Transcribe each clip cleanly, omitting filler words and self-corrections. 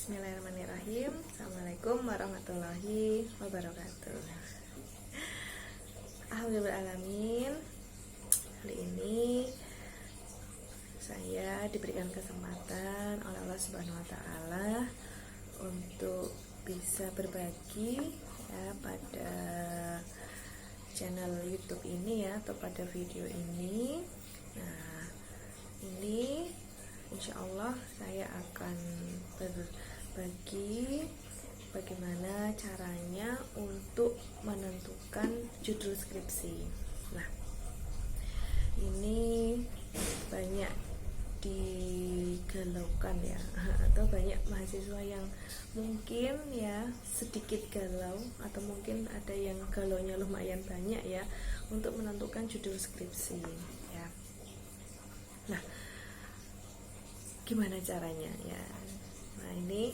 Bismillahirrahmanirrahim. Assalamualaikum warahmatullahi wabarakatuh. Alhamdulillahirrahmanirrahim. Kali ini saya diberikan kesempatan oleh Allah Subhanahu wa taala untuk bisa berbagi ya pada channel YouTube ini ya, atau pada video ini. Nah, ini insya Allah saya akan berbagi bagaimana caranya untuk menentukan judul skripsi. Nah, ini banyak digalaukan ya, atau banyak mahasiswa yang mungkin ya sedikit galau, atau mungkin ada yang galaunya lumayan banyak ya untuk menentukan judul skripsi ya. Nah, gimana caranya ya? Nah, ini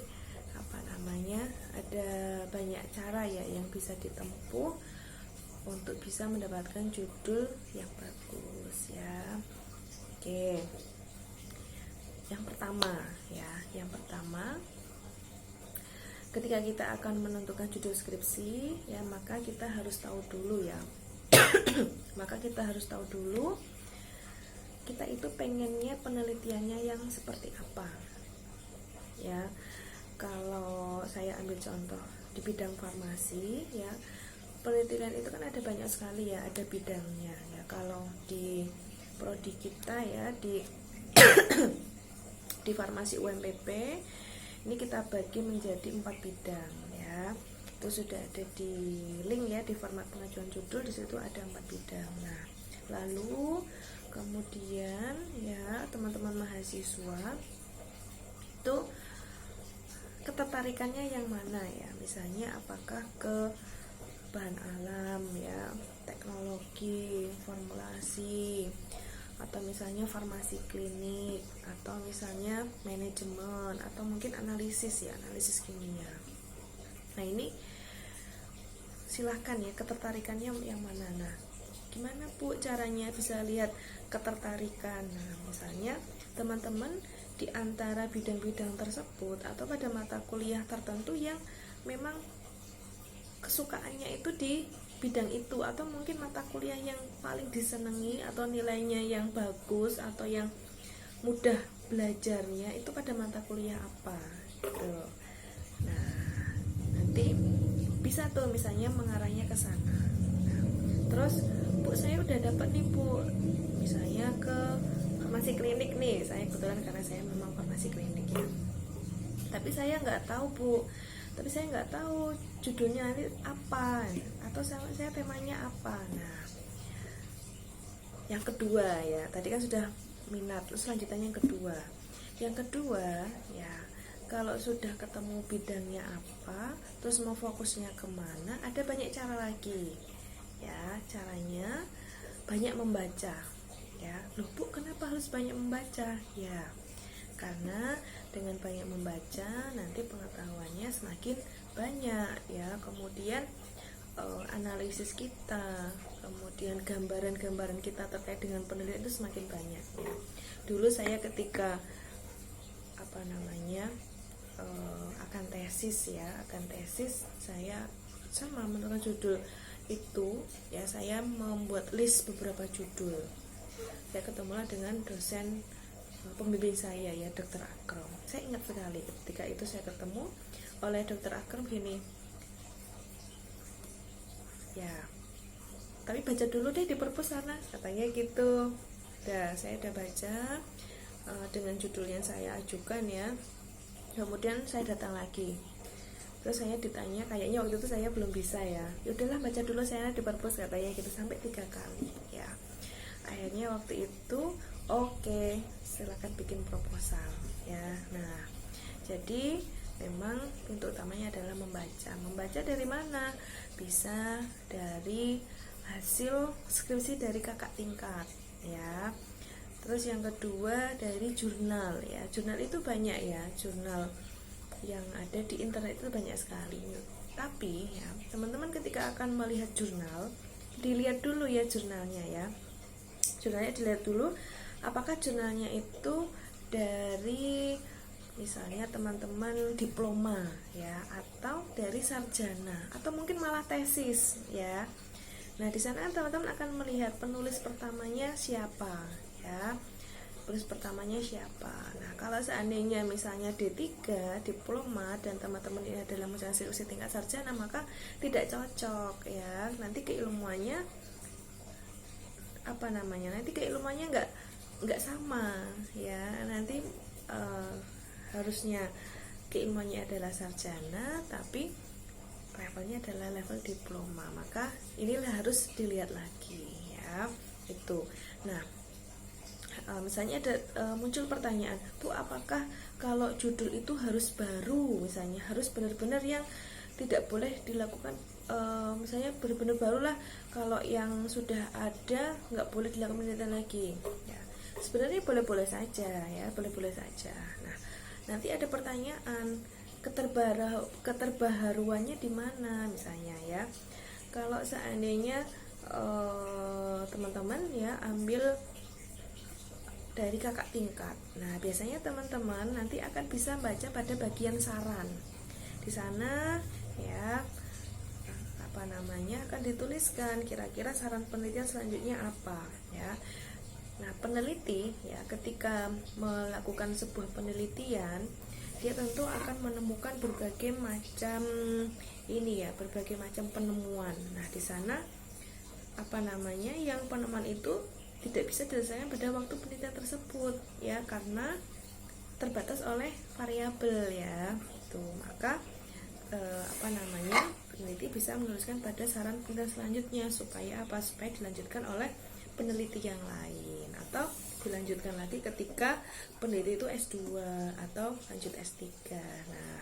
ada banyak cara ya yang bisa ditempuh untuk bisa mendapatkan judul yang bagus ya. Oke, yang pertama ketika kita akan menentukan judul skripsi ya, maka kita harus tahu dulu ya kita itu pengennya penelitiannya yang seperti apa ya. Kalau saya ambil contoh di bidang farmasi ya, penelitian itu kan ada banyak sekali ya, ada bidangnya ya. Kalau di prodi kita ya, di di farmasi UMPP ini kita bagi menjadi 4 bidang ya. Itu sudah ada di link ya, di format pengajuan judul, di situ ada 4 bidang. Nah, lalu kemudian ya teman-teman mahasiswa itu ketertarikannya yang mana ya, misalnya apakah ke bahan alam ya, teknologi, formulasi, atau misalnya farmasi klinik, atau misalnya manajemen, atau mungkin analisis ya, analisis kimia. Nah, ini silahkan ya ketertarikannya yang mana. Nah, gimana Bu caranya bisa lihat ketertarikan? Nah, misalnya teman-teman di antara bidang-bidang tersebut atau pada mata kuliah tertentu yang memang kesukaannya itu di bidang itu, atau mungkin mata kuliah yang paling disenangi atau nilainya yang bagus atau yang mudah belajarnya itu pada mata kuliah apa gitu. Nah, nanti bisa tuh misalnya mengarahnya ke sana. Nah, terus Bu, saya udah dapat nih Bu, misalnya ke farmasi klinik nih, saya kebetulan karena saya memang farmasi klinik ya, tapi saya nggak tahu judulnya nanti apa, atau saya temanya apa. Nah, yang kedua ya, tadi kan sudah minat, terus selanjutnya yang kedua ya, kalau sudah ketemu bidangnya apa, terus mau fokusnya kemana, ada banyak cara lagi ya. Caranya banyak membaca ya. Loh Bu, kenapa harus banyak membaca? Ya, karena dengan banyak membaca nanti pengetahuannya semakin banyak ya. Kemudian analisis kita, kemudian gambaran-gambaran kita terkait dengan penelitian itu semakin banyak ya. Dulu saya ketika akan tesis saya sama menentukan judul itu ya, saya membuat list beberapa judul. Saya ketemulah dengan dosen pembimbing saya ya, Dr. Akram. Saya ingat sekali ketika itu saya ketemu oleh Dr. Akram gini ya, tapi baca dulu deh di perpus sana, katanya gitu. Saya udah baca dengan judul yang saya ajukan ya. Kemudian saya datang lagi, terus saya ditanya, kayaknya waktu itu saya belum bisa ya, yaudahlah baca dulu saya di perpus, katanya gitu, sampai 3 kali ya. Akhirnya waktu itu oke, silakan bikin proposal ya. Nah, jadi memang pintu utamanya adalah membaca dari mana? Bisa dari hasil skripsi dari kakak tingkat ya. Terus yang kedua dari jurnal ya. Jurnal itu banyak ya, jurnal yang ada di internet itu banyak sekali. Tapi ya, teman-teman ketika akan melihat jurnal, dilihat dulu ya jurnalnya ya. Jurnalnya dilihat dulu, apakah jurnalnya itu dari misalnya teman-teman diploma ya, atau dari sarjana, atau mungkin malah tesis ya. Nah, di sana teman-teman akan melihat penulis pertamanya siapa ya. Penulis pertamanya siapa. Nah, kalau seandainya misalnya D3, diploma, dan teman-teman ini adalah hasil usia tingkat sarjana, maka tidak cocok ya. Nanti keilmuannya nanti keilmuannya nggak sama ya. Nanti harusnya keilmuannya adalah sarjana, tapi levelnya adalah level diploma, maka inilah harus dilihat lagi ya. Itu. Nah, misalnya ada muncul pertanyaan, Bu, apakah kalau judul itu harus baru, misalnya harus benar-benar yang tidak boleh dilakukan, misalnya benar-benar barulah, kalau yang sudah ada nggak boleh dilakukan penelitian lagi ya. Sebenarnya boleh-boleh saja ya, boleh-boleh saja. Nah, nanti ada pertanyaan, keterbaharuannya di mana misalnya ya. Kalau seandainya teman-teman ya ambil dari kakak tingkat, nah biasanya teman-teman nanti akan bisa baca pada bagian saran. Di sana ya akan dituliskan kira-kira saran penelitian selanjutnya apa ya. Nah, peneliti ya ketika melakukan sebuah penelitian, dia tentu akan menemukan berbagai macam berbagai macam penemuan. Nah, di sana yang penemuan itu tidak bisa diselesaikan pada waktu penelitian tersebut ya, karena terbatas oleh variabel ya. Itu maka peneliti bisa menuliskan pada saran penelitian selanjutnya supaya dilanjutkan oleh peneliti yang lain, atau dilanjutkan lagi ketika peneliti itu S2 atau lanjut S3. Nah,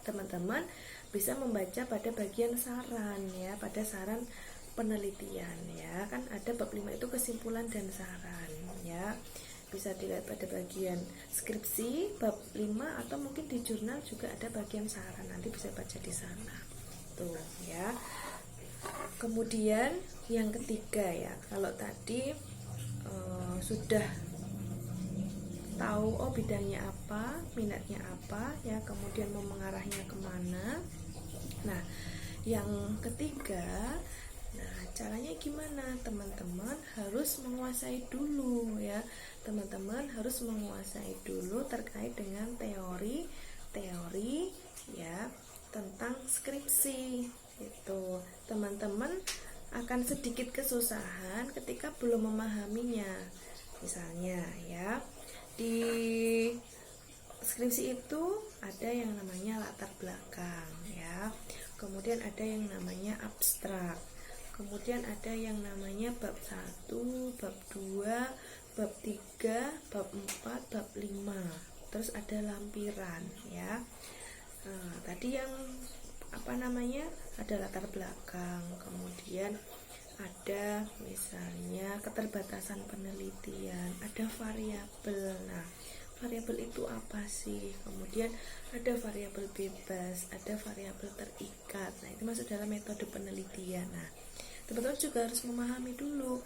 teman-teman bisa membaca pada bagian saran ya, pada saran penelitian ya. Kan ada bab 5 itu kesimpulan dan saran ya. Bisa dilihat pada bagian skripsi bab 5, atau mungkin di jurnal juga ada bagian saran, nanti bisa baca di sana. Tuh ya. Kemudian yang ketiga ya, kalau tadi sudah tahu bidangnya apa, minatnya apa ya, kemudian mau mengarahnya kemana. Nah, yang ketiga, caranya gimana? Teman-teman harus menguasai dulu ya. Teman-teman harus menguasai dulu terkait dengan teori ya tentang skripsi. Itu teman-teman akan sedikit kesusahan ketika belum memahaminya. Misalnya ya, di skripsi itu ada yang namanya latar belakang ya, kemudian ada yang namanya abstrak, kemudian ada yang namanya bab 1, bab 2, bab 3, bab 4, bab 5, terus ada lampiran ya. Tadi yang ada latar belakang, kemudian ada misalnya keterbatasan penelitian, ada variabel. Nah, variabel itu apa sih? Kemudian ada variabel bebas, ada variabel terikat. Nah, itu masuk dalam metode penelitian. Nah, teman-teman juga harus memahami dulu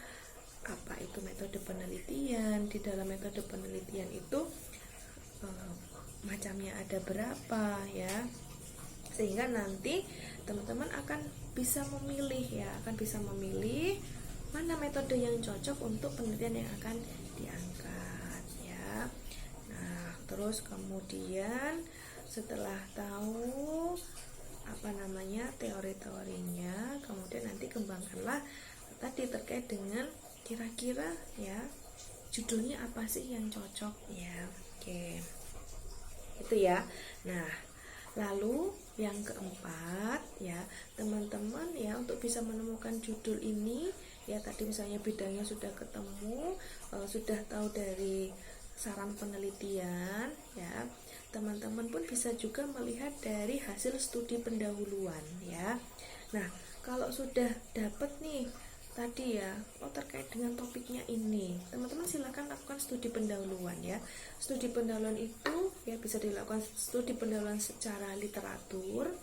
apa itu metode penelitian. Di dalam metode penelitian itu macamnya ada berapa ya, sehingga nanti teman-teman akan bisa memilih mana metode yang cocok untuk penelitian yang akan diangkat ya. Nah, terus kemudian setelah tahu teori-teorinya, kemudian nanti kembangkanlah tadi terkait dengan kira-kira ya judulnya apa sih yang cocok ya. Oke, itu ya. Nah, lalu yang keempat ya, teman-teman ya, untuk bisa menemukan judul ini ya, tadi misalnya bidangnya sudah ketemu, sudah tahu dari saran penelitian ya, teman-teman pun bisa juga melihat dari hasil studi pendahuluan ya. Nah, kalau sudah dapat nih tadi ya, terkait dengan topiknya ini, teman-teman silakan lakukan studi pendahuluan ya. Studi pendahuluan itu ya bisa dilakukan studi pendahuluan secara literatur,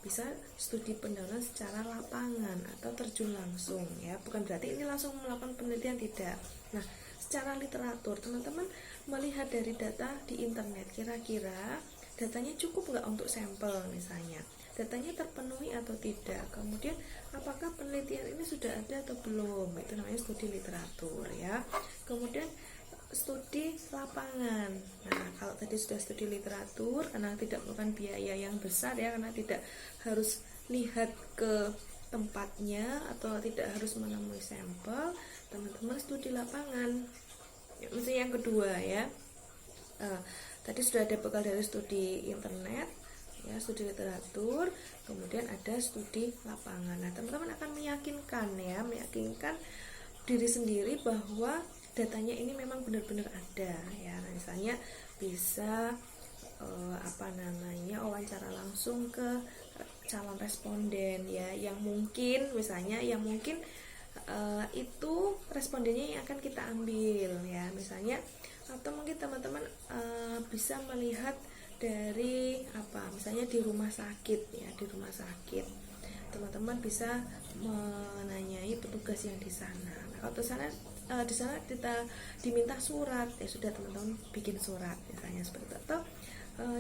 bisa studi pendahuluan secara lapangan atau terjun langsung ya. Bukan berarti ini langsung melakukan penelitian, tidak. Nah, secara literatur teman-teman melihat dari data di internet, kira-kira datanya cukup nggak untuk sampel misalnya, datanya terpenuhi atau tidak, kemudian apakah penelitian ini sudah ada atau belum, itu namanya studi literatur ya. Kemudian studi lapangan. Nah, kalau tadi sudah studi literatur karena tidak memerlukan biaya yang besar ya, karena tidak harus lihat ke tempatnya atau tidak harus menemui sampel, teman-teman studi lapangan. Mesti yang kedua ya. Tadi sudah ada bekal dari studi internet ya, studi literatur, kemudian ada studi lapangan. Nah, teman-teman akan meyakinkan diri sendiri bahwa datanya ini memang benar-benar ada ya. Nah, misalnya bisa wawancara langsung ke calon responden ya, yang mungkin itu respondennya yang akan kita ambil ya, misalnya, atau mungkin teman-teman bisa melihat dari misalnya di rumah sakit ya, di rumah sakit teman-teman bisa menanyai petugas yang di sana. Nah, kalau di sana kita diminta surat ya, sudah teman-teman bikin surat misalnya seperti itu. Atau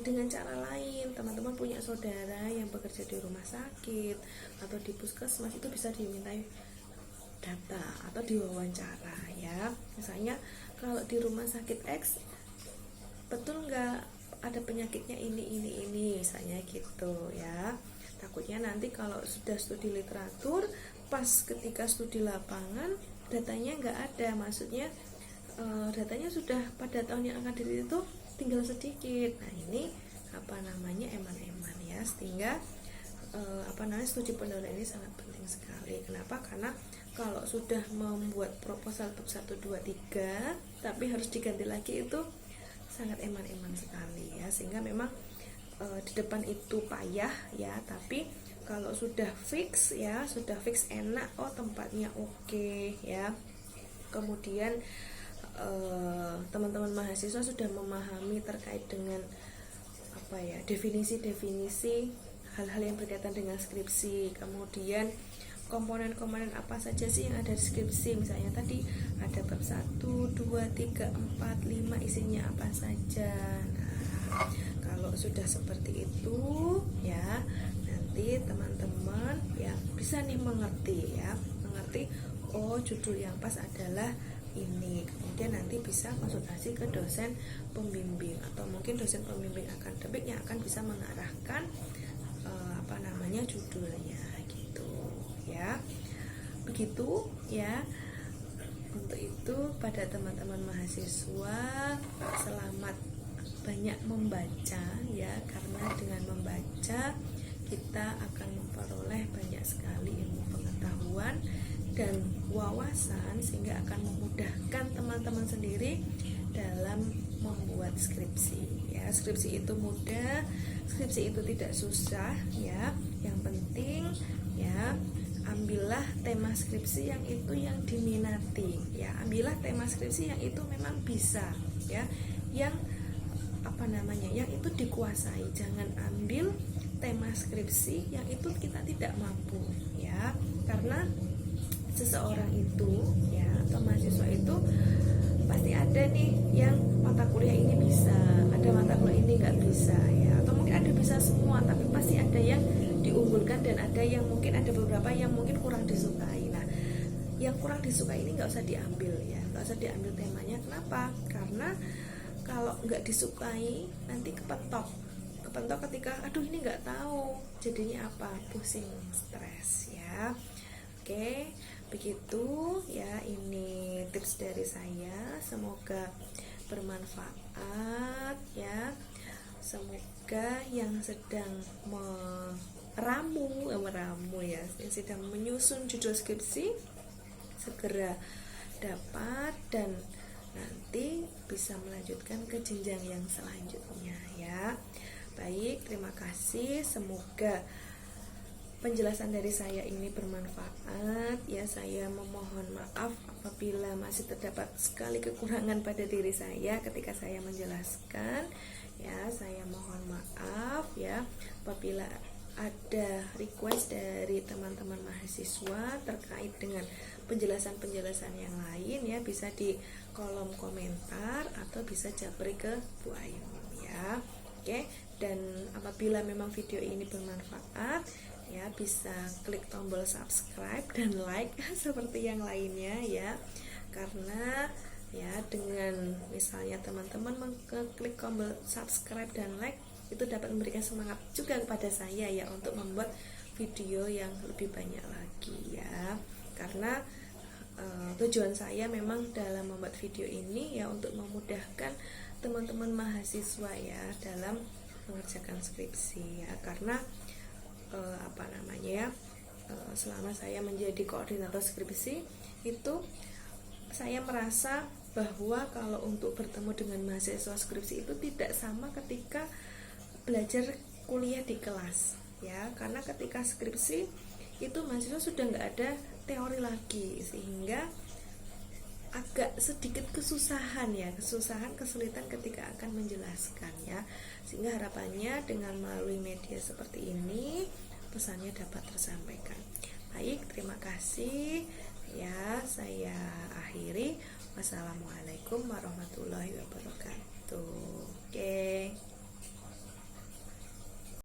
dengan cara lain, teman-teman punya saudara yang bekerja di rumah sakit atau di puskesmas, itu bisa dimintai data atau diwawancara ya. Misalnya kalau di rumah sakit X, betul nggak ada penyakitnya ini misalnya gitu ya. Takutnya nanti kalau sudah studi literatur, pas ketika studi lapangan datanya nggak ada, maksudnya datanya sudah pada tahun yang akan datang itu tinggal sedikit. Nah, ini eman-eman ya, sehingga studi penelitian ini sangat penting sekali. Kenapa? Karena kalau sudah membuat proposal bab 1, 2, 3 tapi harus diganti lagi, itu sangat eman-eman sekali ya, sehingga memang di depan itu payah ya, tapi kalau sudah fix enak, tempatnya oke ya. Kemudian teman-teman mahasiswa sudah memahami terkait dengan definisi-definisi hal-hal yang berkaitan dengan skripsi, kemudian komponen-komponen apa saja sih yang ada di skripsi. Misalnya tadi ada bab 1, 2, 3, 4, 5 isinya apa saja. Nah, kalau sudah seperti itu ya, nanti teman-teman ya bisa nih mengerti judul yang pas adalah ini. Kemudian nanti bisa konsultasi ke dosen pembimbing atau mungkin dosen pembimbing akademik yang akan bisa mengarahkan judulnya gitu ya. Begitu ya. Untuk itu pada teman-teman mahasiswa, selamat banyak membaca ya, karena dengan membaca kita akan memperoleh banyak sekali ilmu pengetahuan dan wawasan, sehingga akan memudahkan teman-teman sendiri dalam membuat skripsi ya. Skripsi itu mudah, skripsi itu tidak susah ya. Yang penting ya, ambillah tema skripsi yang diminati ya, ambillah tema skripsi yang itu memang bisa ya, yang yang itu dikuasai. Jangan ambil tema skripsi yang itu kita tidak mampu ya, karena seseorang itu ya, atau mahasiswa itu pasti ada nih yang mata kuliah ini bisa, ada mata kuliah ini nggak bisa ya, atau mungkin ada bisa semua, tapi pasti ada yang diunggulkan dan ada yang mungkin ada beberapa yang mungkin kurang disukai. Nah, yang kurang disukai ini nggak usah diambil ya, nggak usah diambil temanya. Kenapa? Karena kalau nggak disukai nanti kepentok ketika ini nggak tahu jadinya pusing, stres ya. Oke, begitu ya, ini tips dari saya, semoga bermanfaat ya. Semoga yang sedang meramu ya, yang sedang menyusun judul skripsi segera dapat dan nanti bisa melanjutkan ke jenjang yang selanjutnya ya. Baik, terima kasih. Semoga penjelasan dari saya ini bermanfaat ya. Saya memohon maaf apabila masih terdapat sekali kekurangan pada diri saya ketika saya menjelaskan ya. Saya mohon maaf ya apabila ada request dari teman-teman mahasiswa terkait dengan penjelasan-penjelasan yang lain ya, bisa di kolom komentar atau bisa japri ke Bu Ayu ya. Oke, dan apabila memang video ini bermanfaat ya, bisa klik tombol subscribe dan like seperti yang lainnya ya. Karena ya dengan misalnya teman-teman mengklik tombol subscribe dan like, itu dapat memberikan semangat juga kepada saya ya untuk membuat video yang lebih banyak lagi ya. Karena tujuan saya memang dalam membuat video ini ya untuk memudahkan teman-teman mahasiswa ya dalam mengerjakan skripsi ya. Karena selama saya menjadi koordinator skripsi itu saya merasa bahwa kalau untuk bertemu dengan mahasiswa skripsi itu tidak sama ketika belajar kuliah di kelas ya. Karena ketika skripsi itu mahasiswa sudah nggak ada teori lagi, sehingga agak sedikit kesulitan kesulitan ketika akan menjelaskan ya. Sehingga harapannya dengan melalui media seperti ini pesannya dapat tersampaikan. Baik, terima kasih ya, saya akhiri. Wassalamualaikum warahmatullahi wabarakatuh.